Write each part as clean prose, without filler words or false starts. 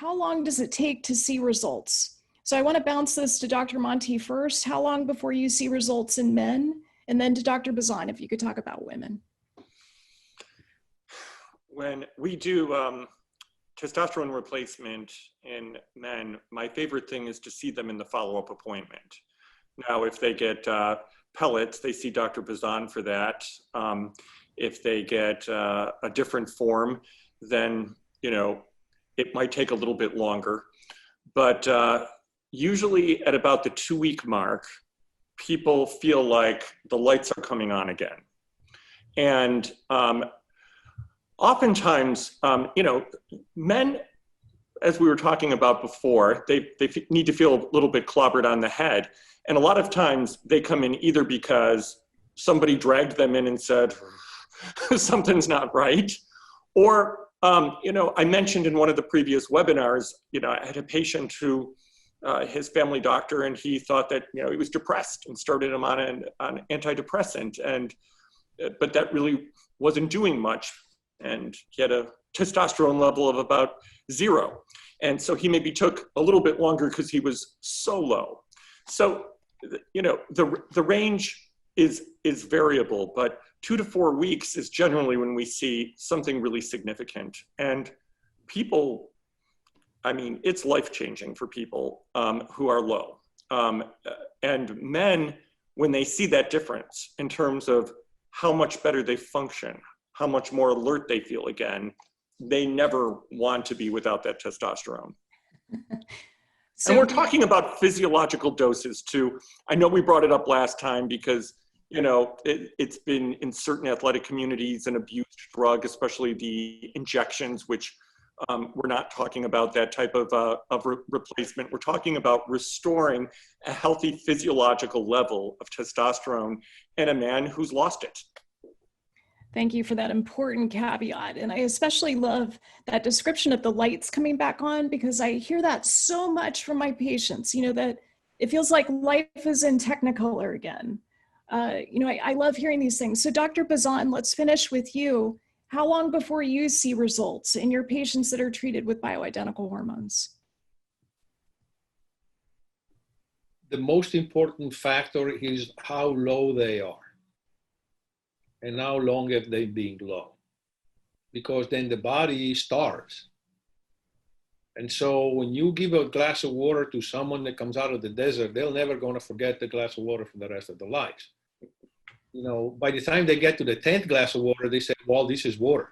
how long does it take to see results? So I want to bounce this to Dr. Monti first. How long before you see results in men? And then to Dr. Bazzan, if you could talk about women. When we do testosterone replacement in men, my favorite thing is to see them in the follow-up appointment. Now, if they get pellets, they see Dr. Bazzan for that. If they get a different form, then, it might take a little bit longer. But usually at about the 2-week mark, people feel like the lights are coming on again. And oftentimes, men, as we were talking about before, they need to feel a little bit clobbered on the head. And a lot of times they come in either because somebody dragged them in and said, something's not right. Or, I mentioned in one of the previous webinars, I had a patient who, his family doctor, and he thought that, he was depressed and started him on an antidepressant. But that really wasn't doing much. And he had a testosterone level of about 0. And so he maybe took a little bit longer because he was so low. So, the range is variable, but 2 to 4 weeks is generally when we see something really significant. And people, it's life-changing for people who are low. And men, when they see that difference in terms of how much better they function, how much more alert they feel again, they never want to be without that testosterone. And we're talking about physiological doses too. I know we brought it up last time because, it's been in certain athletic communities an abused drug, especially the injections, which we're not talking about that type of replacement. We're talking about restoring a healthy physiological level of testosterone in a man who's lost it. Thank you for that important caveat. And I especially love that description of the lights coming back on, because I hear that so much from my patients, that it feels like life is in Technicolor again. I love hearing these things. So Dr. Bazzan, let's finish with you. How long before you see results in your patients that are treated with bioidentical hormones? The most important factor is how low they are. And how long have they been low? Because then the body starves. And so when you give a glass of water to someone that comes out of the desert, they're never going to forget the glass of water for the rest of their lives. By the time they get to the 10th glass of water, they say, well, this is water.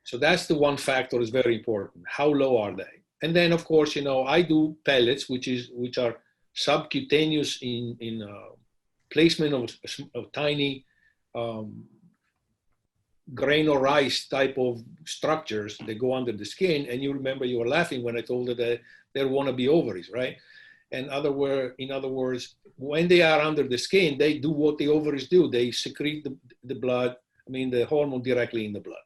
So that's the one factor is very important. How low are they? And then, of course, I do pellets, which are subcutaneous in placement of tiny grain or rice type of structures that go under the skin. And you remember you were laughing when I told her that there want to be ovaries, right? And in other words, when they are under the skin, they do what the ovaries do. They secrete the hormone directly in the blood.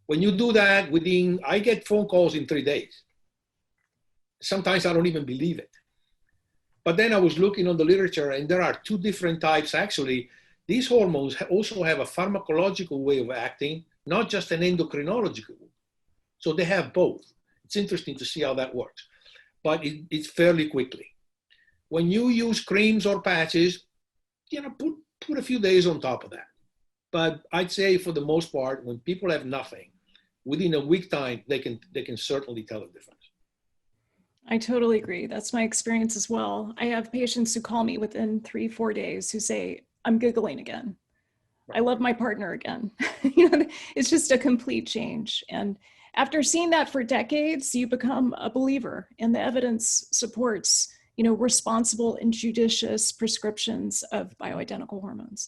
When you do that I get phone calls in 3 days. Sometimes I don't even believe it. But then I was looking on the literature, and there are 2 different types actually. These hormones also have a pharmacological way of acting, not just an endocrinological. So they have both. It's interesting to see how that works. But it's fairly quickly. When you use creams or patches, put a few days on top of that. But I'd say for the most part, when people have nothing, within a week time, they can certainly tell the difference. I totally agree. That's my experience as well. I have patients who call me within 3-4 days who say, I'm giggling again. I love my partner again. It's just a complete change. And after seeing that for decades, you become a believer, and the evidence supports, responsible and judicious prescriptions of bioidentical hormones.